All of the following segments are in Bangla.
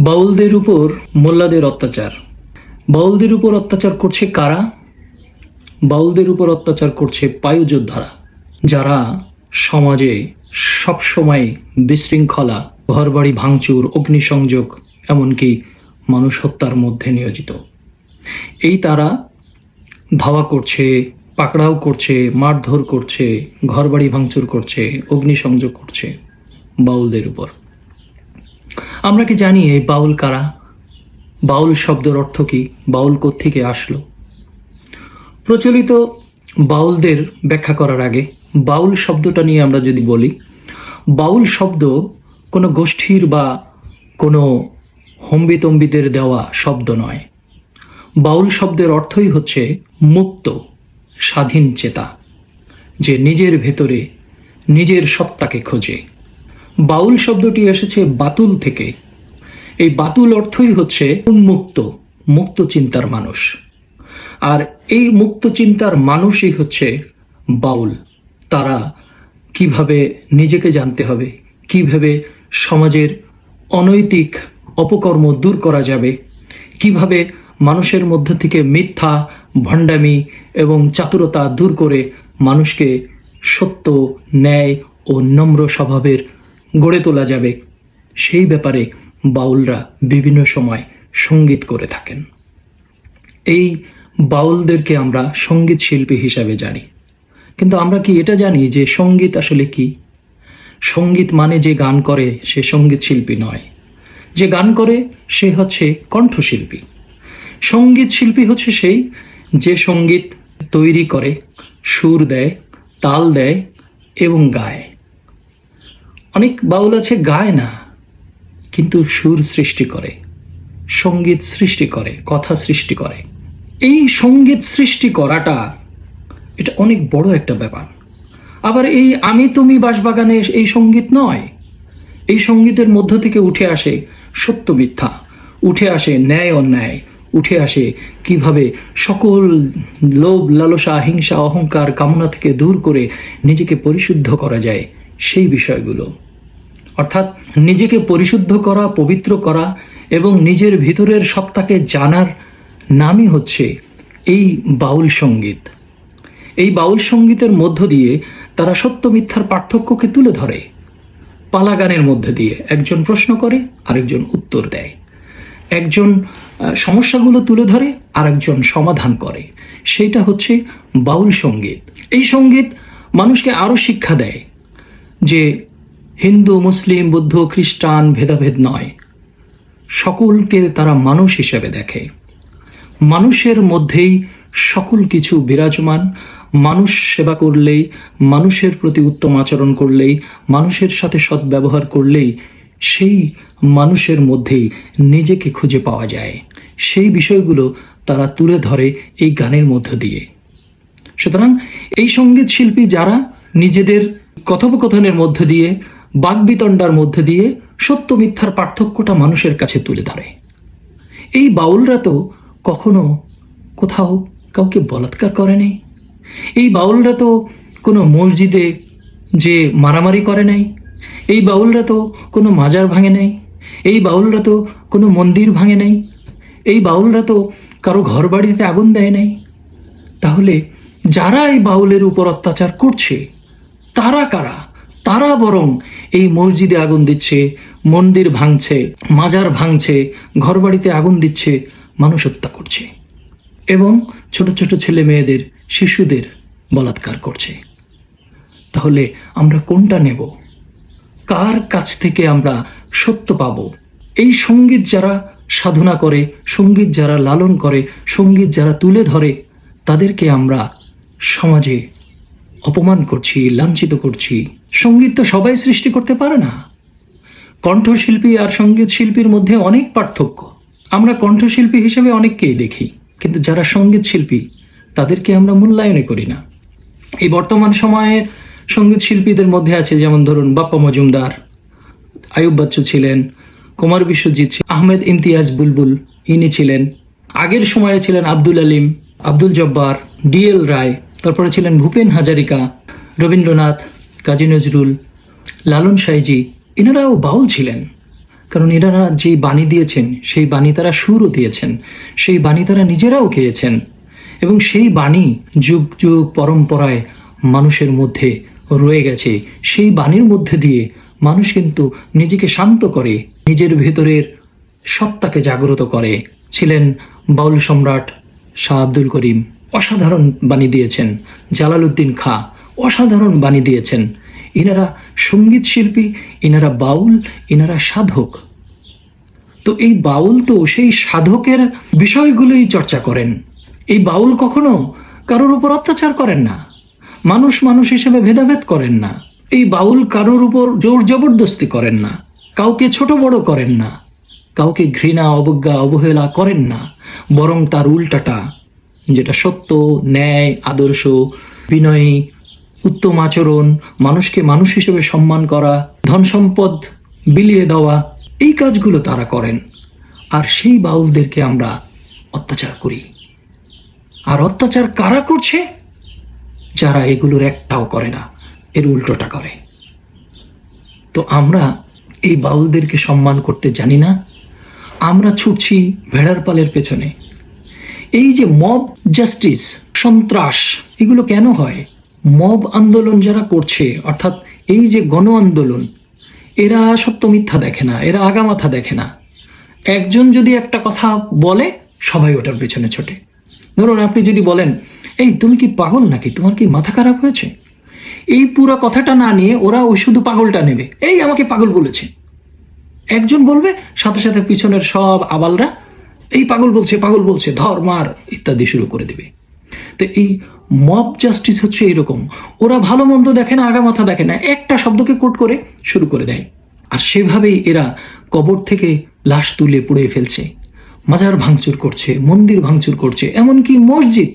বাউলদের উপর মোল্লাদের অত্যাচার। বাউলদের উপর অত্যাচার করছে কারা? বাউলদের উপর অত্যাচার করছে পায়ুযোদ্ধারা, যারা সমাজে সবসময় বিশৃঙ্খলা, ঘরবাড়ি ভাঙচুর, অগ্নিসংযোগ, এমনকি মানুষ হত্যার মধ্যে নিয়োজিত। এই তারা ধাওয়া করছে, পাকড়াও করছে, মারধর করছে, ঘরবাড়ি ভাঙচুর করছে, অগ্নিসংযোগ করছে বাউলদের উপর। আমরা কি জানি এই বাউল কারা? বাউল শব্দের অর্থ কি? বাউল কোত্থেকে আসলো? প্রচলিত বাউলদের ব্যাখ্যা করার আগে বাউল শব্দটা নিয়ে আমরা যদি বলি, বাউল শব্দ কোনো গোষ্ঠীর বা কোনো হম্বিতম্বিদের দেওয়া শব্দ নয়। বাউল শব্দের অর্থই হচ্ছে মুক্ত, স্বাধীন চেতা, যে নিজের ভেতরে নিজের সত্তাকে খোঁজে। বাউল শব্দটি এসেছে বাতুল থেকে। এই বাতুল অর্থই হচ্ছে উন্মুক্ত, মুক্ত চিন্তার মানুষ। আর এই মুক্ত চিন্তার মানুষই হচ্ছে বাউল। তারা কিভাবে নিজেকে জানতে হবে, কিভাবে সমাজের অনৈতিক অপকর্ম দূর করা যাবে, কিভাবে মানুষের মধ্য থেকে মিথ্যা, ভণ্ডামি এবং চাতুরতা দূর করে মানুষকে সত্য, ন্যায় ও নম্র স্বভাবের গড়ে তোলা যাবে, সেই ব্যাপারে বাউলরা বিভিন্ন সময় সঙ্গীত করে থাকেন। এই বাউলদেরকে আমরা সঙ্গীত শিল্পী হিসাবে জানি। কিন্তু আমরা কি এটা জানি যে সঙ্গীত আসলে কি? সঙ্গীত মানে যে গান করে সে সঙ্গীত শিল্পী নয়। যে গান করে সে হচ্ছে কণ্ঠশিল্পী। সঙ্গীত শিল্পী হচ্ছে সেই যে সঙ্গীত তৈরি করে, সুর দেয়, তাল দেয় এবং গায়। অনেক বাউল আছে গায় না, কিন্তু সুর সৃষ্টি করে, সঙ্গীত সৃষ্টি করে, কথা সৃষ্টি করে। এই সঙ্গীত সৃষ্টি করাটা এটা অনেক বড় একটা ব্যাপার। আবার এই আমি তুমি বাঁশবাগানে এই সঙ্গীত নয়। এই সঙ্গীতের মধ্য থেকে উঠে আসে সত্য মিথ্যা, উঠে আসে ন্যায় অন্যায়, উঠে আসে কিভাবে সকল লোভ, লালসা, হিংসা, অহংকার, কামনা থেকে দূর করে নিজেকে পরিশুদ্ধ করা যায়, সেই বিষয়গুলো। অর্থাৎ নিজেকে পরিশুদ্ধ করা, পবিত্র করা এবং নিজের ভিতরের সত্তাকে জানার নামই হচ্ছে এই বাউল সঙ্গীত। এই বাউল সঙ্গীতের মধ্য দিয়ে তারা সত্য মিথ্যার পার্থক্যকে তুলে ধরে। পালা গানের মধ্যে দিয়ে একজন প্রশ্ন করে, আরেকজন উত্তর দেয়। একজন সমস্যাগুলো তুলে ধরে, আরেকজন সমাধান করে। সেইটা হচ্ছে বাউল সঙ্গীত। এই সঙ্গীত মানুষকে আরো শিক্ষা দেয় যে হিন্দু, মুসলিম, বৌদ্ধ, খ্রিস্টান ভেদাভেদ নয়, সকলকে তারা মানুষ হিসেবে দেখে। মানুষের মধ্যেই সকল কিছু বিরাজমান। মানুষ সেবা করলেই, মানুষের প্রতি উত্তম আচরণ করলেই, মানুষের সাথে সদ্ব্যবহার করলেই সেই মানুষের মধ্যেই নিজেকে খুঁজে পাওয়া যায়। সেই বিষয়গুলো তারা তুলে ধরে এই গানের মধ্য দিয়ে। সুতরাং এই সঙ্গীত শিল্পী যারা নিজেদের কথোপকথনের মধ্য দিয়ে, বাকবিতণ্ডার মধ্য দিয়ে সত্য মিথ্যার পার্থক্যটা মানুষের কাছে তুলে ধরে। এই বাউলরা তো কখনো কোথাও কাউকে বলাৎকার করে নাই। এই বাউলরা তো কোনো মসজিদে যে মারামারি করে নাই। এই বাউলরা তো কোনো মাজার ভাঙে নাই। এই বাউলরা তো কোনো মন্দির ভাঙে নাই। এই বাউলরা তো কারো ঘর বাড়িতে আগুন দেয় নাই। তাহলে যারা এই বাউলের উপর অত্যাচার করছে তারা কারা? তারা বরং এই মসজিদে আগুন দিচ্ছে, মন্দির ভাঙছে, মাজার ভাঙছে, ঘর বাড়িতে আগুন দিচ্ছে, মানুষ হত্যা করছে এবং ছোট ছোট ছেলে মেয়েদের, শিশুদের বলাৎকার করছে। তাহলে আমরা কোনটা নেব? কার কাছ থেকে আমরা সত্য পাব? এই সঙ্গীত যারা সাধনা করে, সঙ্গীত যারা লালন করে, সঙ্গীত যারা তুলে ধরে, তাদেরকে আমরা সমাজে অপমান করছি, লাঞ্ছিত করছি। সঙ্গীত তো সবাই সৃষ্টি করতে পারে না। কণ্ঠশিল্পী আর সঙ্গীত শিল্পীর মধ্যে অনেক পার্থক্য। আমরা কণ্ঠশিল্পী হিসেবে অনেককেই দেখি, কিন্তু যারা সঙ্গীত শিল্পী তাদেরকে আমরা মূল্যায়নই করি না। এই বর্তমান সময়ের সঙ্গীত শিল্পীদের মধ্যে আছে যেমন ধরুন বাপ্পা মজুমদার, আয়ুব বাচ্চু ছিলেন, কুমার বিশ্বজিৎ, আহমেদ ইমতিয়াজ বুলবুল ইনি ছিলেন। আগের সময়ে ছিলেন আব্দুল আলিম, আব্দুল জব্বার, ডিএল রায়, তারপরে ছিলেন ভূপেন হাজারিকা, রবীন্দ্রনাথ, কাজী নজরুল, লালন সাইজি। এনারাও বাউল ছিলেন, কারণ এনারা যেই বাণী দিয়েছেন সেই বাণী তারা সুরও দিয়েছেন, সেই বাণী তারা নিজেরাও খেয়েছেন, এবং সেই বাণী যুগ যুগ পরম্পরায় মানুষের মধ্যে রয়ে গেছে। সেই বাণীর মধ্যে দিয়ে মানুষ কিন্তু নিজেকে শান্ত করে, নিজের ভেতরের সত্তাকে জাগ্রত করে। ছিলেন বাউল সম্রাট শাহ আব্দুল করিম, অসাধারণ বাণী দিয়েছেন। জালালউদ্দিন খাঁ অসাধারণ বাণী দিয়েছেন। এনারা সঙ্গীত শিল্পী, এনারা বাউল, এনারা সাধক। তো এই বাউল তো সেই সাধকের বিষয়গুলোই চর্চা করেন। এই বাউল কখনো কারোর উপর অত্যাচার করেন না, মানুষ মানুষ হিসেবে ভেদাভেদ করেন না। এই বাউল কারোর উপর জোর জবরদস্তি করেন না, কাউকে ছোট বড় করেন না, কাউকে ঘৃণা অবজ্ঞা অবহেলা করেন না। বরং তার উল্টাটা, যেটা সত্য, ন্যায়, আদর্শ, বিনয়ী, উত্তম আচরণ, মানুষকে মানুষ হিসেবে সম্মান করা, ধন সম্পদ বিলিয়ে দেওয়া, এই কাজগুলো তারা করেন। আর সেই বাউলদেরকে আমরা অত্যাচার করি। আর অত্যাচার কারা করছে? যারা এগুলোর একটাও করে না, এর উল্টোটা করে। তো আমরা এই বাউলদেরকে সম্মান করতে জানি না, আমরা ছুটছি ভেড়ার পালের পেছনে। এই যে মব জাস্টিস, সন্ত্রাস, এগুলো কেন হয়? মব আন্দোলন যারা করছে, অর্থাৎ এই যে গণ আন্দোলন, এরা সত্য মিথ্যা দেখে না, এরা আগামাথা দেখে না। একজন যদি একটা কথা বলে, সবাই ওটার পেছনে ছোটে। ধরুন আপনি যদি বলেন, এই তুমি কি পাগল নাকি, তোমার কি মাথা খারাপ হয়েছে, এই পুরো কথাটা না নিয়ে ওরা ওই শুধু পাগলটা নেবে, এই আমাকে পাগল বলেছে। একজন বলবে, সাথে সাথে পিছনের সব আবালরা এই পাগল বলছে, পাগল বলছে, ধর মার ইত্যাদি শুরু করে দেবে। তো এই মব জাস্টিস হচ্ছে এরকম। ওরা ভালো মন্দ দেখে না, আগামাথা দেখে না, একটা শব্দকে কোট করে শুরু করে দেয়। আর সেভাবেই এরা কবর থেকে লাশ তুলে পুড়িয়ে ফেলছে, মাজার ভাঙচুর করছে, মন্দির ভাঙচুর করছে, এমনকি মসজিদ,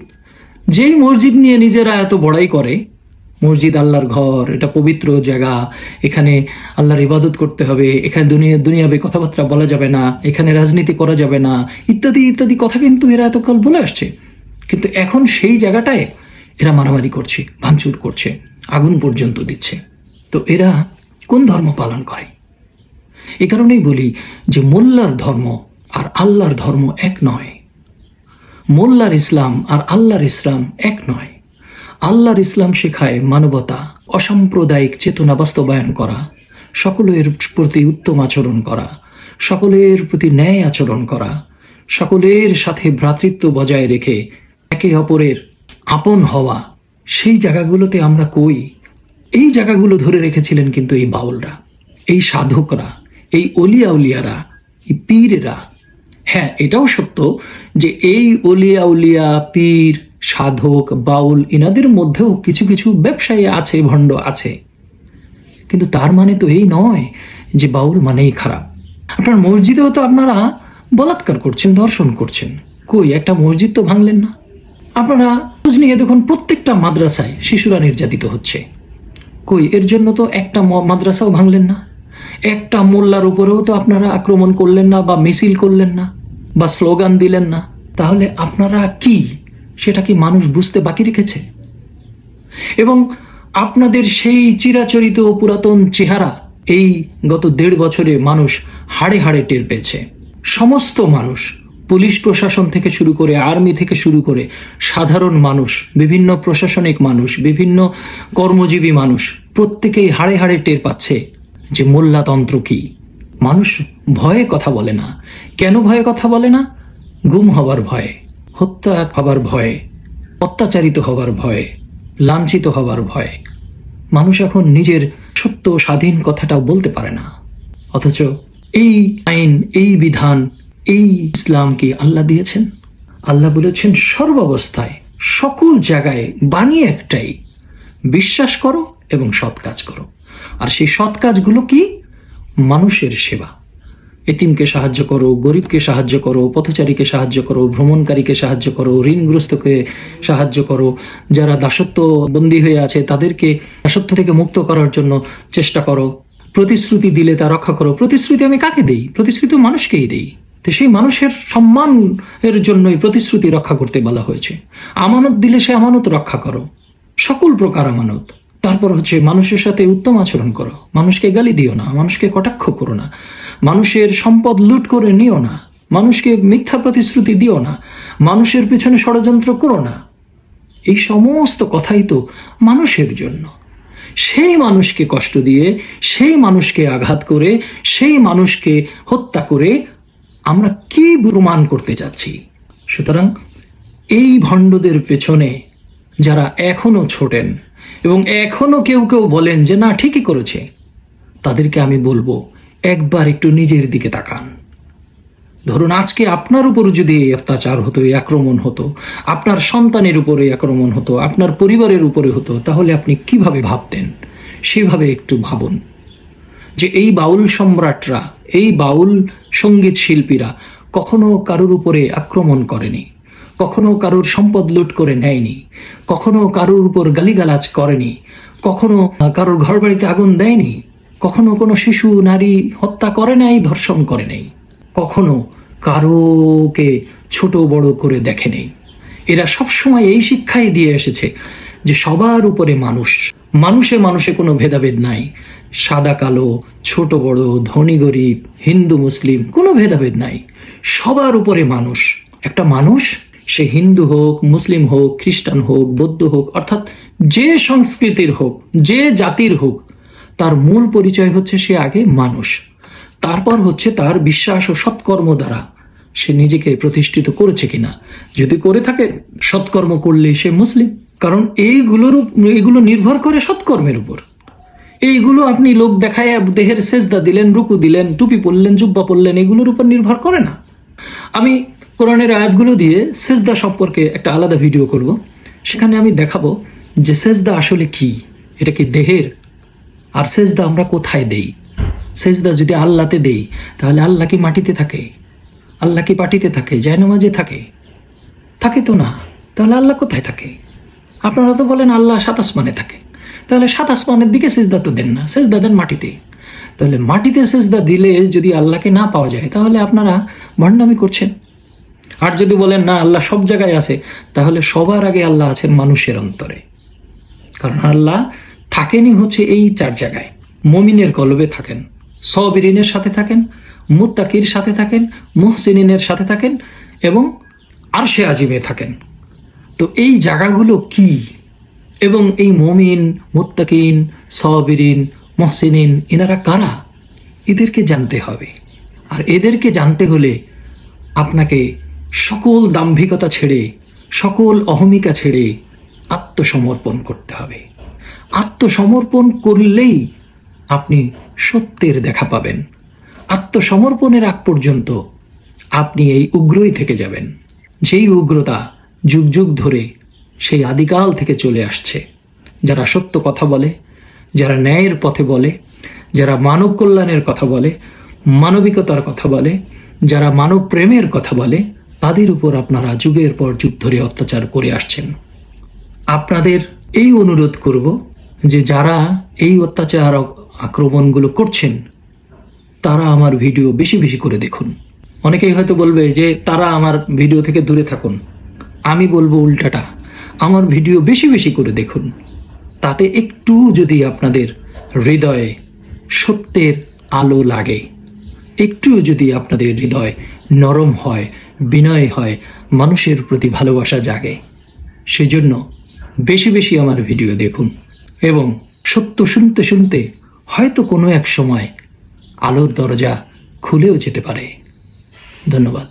যেই মসজিদ নিয়ে নিজেরা এত বড়াই করে, মসজিদ আল্লাহর ঘর, এটা পবিত্র জায়গা, এখানে আল্লাহর ইবাদত করতে হবে, এখানে দুনিয়াবে কথাবার্তা বলা যাবে না, এখানে রাজনীতি করা যাবে না, ইত্যাদি ইত্যাদি কথা কিন্তু এরা এতকাল বলে আসছে। কিন্তু এখন সেই জায়গাটায় এরা মারামারি করছে, ভাঙচুর করছে, আগুন পর্যন্ত দিচ্ছে। তো এরা কোন ধর্ম পালন করে? এ কারণেই বলি যে মোল্লার ধর্ম আর আল্লাহর ধর্ম এক নয়। মোল্লার ইসলাম আর আল্লাহর ইসলাম এক নয়। আল্লাহর ইসলাম শেখায় মানবতা, অসাম্প্রদায়িক চেতনা বাস্তবায়ন করা, সকলের প্রতি উত্তম আচরণ করা, সকলের প্রতি ন্যায় আচরণ করা, সকলের সাথে ভ্রাতৃত্ব বজায় রেখে একে অপরের আপন হওয়া। সেই জায়গাগুলোতে আমরা কই? এই জায়গাগুলো ধরে রেখেছিলেন কিন্তু এই বাউলরা, এই সাধকরা, এই অলিয়া উলিয়ারা, এই পীরেরা। হ্যাঁ, এটাও সত্য যে এই অলিয়া উলিয়া, পীর, সাধক, বাউল, এনাদের মধ্যেও কিছু কিছু ব্যবসায়ী আছে, ভণ্ড আছে। কিন্তু তার মানে তো এই নয় যে বাউল মানেই খারাপ। আপনার মসজিদেও তো আপনারা বলাৎকার করছেন, ধর্ষণ করছেন। কই, একটা মসজিদ তো ভাঙলেন না। আপনারা খোঁজ নিয়ে দেখুন, প্রত্যেকটা মাদ্রাসায় শিশুরা নির্যাতিত হচ্ছে। কই, এর জন্য তো একটা মাদ্রাসাও ভাঙলেন না। একটা মোল্লার উপরেও তো আপনারা আক্রমণ করলেন না, বা মিছিল করলেন না, বা স্লোগান দিলেন না। তাহলে আপনারা কি, সেটা কি মানুষ বুঝতে বাকি রেখেছে? এবং আপনাদের সেই চিরাচরিত পুরাতন চেহারা এই গত 1.5 বছরে মানুষ হাড়ে হাড়ে টের পেয়েছে। সমস্ত মানুষ, পুলিশ প্রশাসন থেকে শুরু করে, আর্মি থেকে শুরু করে, সাধারণ মানুষ, বিভিন্ন প্রশাসনিক মানুষ, বিভিন্ন কর্মজীবী মানুষ, প্রত্যেকেই হাড়ে হাড়ে টের পাচ্ছে যে মোল্লাতন্ত্র কি। মানুষ ভয়ে কথা বলে না। কেন ভয়ে কথা বলে না? গুম হবার ভয়ে, হত্যা হবার ভয়ে, অত্যাচারিত হবার ভয়ে, লাঞ্ছিত হবার ভয়ে। মানুষ এখন নিজের সত্য স্বাধীন কথাটাও বলতে পারে না। অথচ এই আইন, এই বিধান, এই ইসলাম কি আল্লাহ দিয়েছেন? আল্লাহ বলেছেন সর্বাবস্থায়, সকল জায়গায় বাণী একটাই, বিশ্বাস করো এবং সৎ কাজ করো। আর সেই সৎ কাজগুলো কি? মানুষের সেবা। এতিমকে সাহায্য করো, গরিবকে সাহায্য করো, পথচারীকে সাহায্য করো, ভ্রমণকারীকে সাহায্য করো, ঋণগ্রস্তকে সাহায্য করো, যারা দাসত্ব বন্দী হয়ে আছে তাদেরকে দাসত্ব থেকে মুক্ত করার জন্য চেষ্টা করো। প্রতিশ্রুতি দিলে তা রক্ষা করো। প্রতিশ্রুতি আমি কাকে দেই? প্রতিশ্রুতি মানুষকেই দেই। তো সেই মানুষের সম্মানের জন্যই প্রতিশ্রুতি রক্ষা করতে বলা হয়েছে। আমানত দিলে সে আমানত রক্ষা করো, সকল প্রকার আমানত। তারপর হচ্ছে মানুষের সাথে উত্তম আচরণ করো, মানুষকে গালি দিও না, মানুষকে কটাক্ষ করো না, মানুষের সম্পদ লুট করে নিও না, মানুষকে মিথ্যা প্রতিশ্রুতি দিও না, মানুষের পিছনে ষড়যন্ত্র করো না। এই সমস্ত কথাই তো মানুষের জন্য। সেই মানুষকে কষ্ট দিয়ে, সেই মানুষকে আঘাত করে, সেই মানুষকে হত্যা করে আমরা কি প্রমাণ করতে যাচ্ছি? সুতরাং এই ভণ্ডদের পেছনে যারা এখনো ছোটেন এবং এখনো কেউ কেউ বলেন যে না ঠিকই করেছে, তাদেরকে আমি বলবো একবার একটু নিজের দিকে তাকান। ধরুন আজকে আপনার উপর যদি এই অত্যাচার হতো, এই আক্রমণ হতো, আপনার সন্তানের উপরে আক্রমণ হতো, আপনার পরিবারের উপরে হতো, তাহলে আপনি কিভাবে ভাবতেন? সেভাবে একটু ভাবুন যে এই বাউল সম্রাটরা, এই বাউল সঙ্গীত শিল্পীরা কখনো কারোর উপরে আক্রমণ করেনি, কখনো কারোর সম্পদ লুট করে নেয়নি, কখনো কারোর উপর গালিগালাজ করেনি, কখনো কারোর ঘর বাড়িতে আগুন দেয়নি, কখনো কোনো শিশু নারী হত্যা করে নাই, ধর্ষণ করে নাই, কখনো কারোকে ছোট বড় করে দেখে নেই। এরা সবসময় এই শিক্ষাই দিয়ে এসেছে যে সবার উপরে মানুষ, মানুষে মানুষে কোনো ভেদাভেদ নাই, সাদা কালো, ছোট বড়, ধনী গরিব, হিন্দু মুসলিম কোনো ভেদাভেদ নাই, সবার উপরে মানুষ। একটা মানুষ সে হিন্দু হোক, মুসলিম হোক, খ্রিস্টান হোক, বৌদ্ধ হোক, অর্থাৎ যে সংস্কৃতির হোক, যে জাতির হোক, তার মূল পরিচয় হচ্ছে সে আগে মানুষ। তারপর হচ্ছে তার বিশ্বাস ও সৎকর্ম দ্বারা সে নিজেকে প্রতিষ্ঠিত করেছে কিনা। যদি করে থাকে, সৎকর্ম করলে সে মুসলিম, কারণ এইগুলো নির্ভর করে সৎকর্মের উপর। এইগুলো আপনি লোক দেখায় দেহের সেজদা দিলেন, রুকু দিলেন, টুপি পরলেন, জুব্বা পরলেন, এগুলোর উপর নির্ভর করে না। আমি কোরআনের আয়াতগুলো দিয়ে সেজদা সম্পর্কে একটা আলাদা ভিডিও করব, সেখানে আমি দেখাবো যে সেজদা আসলে কি, এটা কি দেহের, আর সেজদা আমরা কোথায় দেই। সেজদা যদি আল্লাহতে দেই, তাহলে আল্লাহ কি মাটিতে থাকে? আল্লাহ কি পাটিতে থাকে? জায়নামাজে থাকে? থাকে তো না। তাহলে আল্লাহ কোথায় থাকে? আপনারা তো বলেন আল্লাহ ৭ আসমানে থাকে, তাহলে ৭ আসমানের দিকে সেজদা তো দেন না, সেজদা দেন মাটিতে। তাহলে মাটিতে সেজদা দিলে যদি আল্লাহকে না পাওয়া যায়, তাহলে আপনারা ভণ্ডামি করছেন। আর যদি বলেন না আল্লাহ সব জায়গায় আছে, তাহলে সবার আগে আল্লাহ আছেন মানুষের অন্তরে। কারণ আল্লাহ থাকেনই হচ্ছে এই 4 জায়গায়। মুমিনের কলবে থাকেন, সাবিরিনের সাথে থাকেন, মুত্তাকির সাথে থাকেন, মুহসিনিনের সাথে থাকেন এবং আরশে আজিমে থাকেন। তো এই জায়গাগুলো কি, এবং এই মুমিন, মুত্তাকিন, সাবিরিন, মুহসিনিন এনারা কারা, এদেরকে জানতে হবে। আর এদেরকে জানতে হলে আপনাকে সকল দাম্ভিকতা ছেড়ে, সকল অহমিকা ছেড়ে আত্মসমর্পণ করতে হবে। আত্মসমর্পণ করলেই আপনি সত্যের দেখা পাবেন। আত্মসমর্পণের আগ পর্যন্ত আপনি এই উগ্রই থেকে যাবেন, যেই উগ্রতা যুগ যুগ ধরে সেই আদিকাল থেকে চলে আসছে। যারা সত্য কথা বলে, যারা ন্যায়ের পথে বলে, যারা মানব কল্যাণের কথা বলে, মানবিকতার কথা বলে, যারা মানব প্রেমের কথা বলে, তাদের উপর আপনারা যুগের পর যুগ ধরে অত্যাচার করে আসছেন। আপনাদের এই অনুরোধ করব যে যারা এই অত্যাচার আক্রমণগুলো করছেন, তারা আমার ভিডিও বেশি বেশি করে দেখুন। অনেকেই হয়তো বলবে যে তারা আমার ভিডিও থেকে দূরে থাকুন। আমি বলবো উল্টাটা, আমার ভিডিও বেশি বেশি করে দেখুন। তাতে একটু যদি আপনাদের হৃদয়ে সত্যের আলো লাগে, একটু যদি আপনাদের হৃদয় নরম হয়, বিনয় হয়, মানুষের প্রতি ভালোবাসা জাগে, সেজন্য বেশি বেশি আমার ভিডিও দেখুন। এবং সত্য শুনতে শুনতে হয়তো কোনো এক সময় আলোর দরজা খুলেও যেতে পারে। ধন্যবাদ।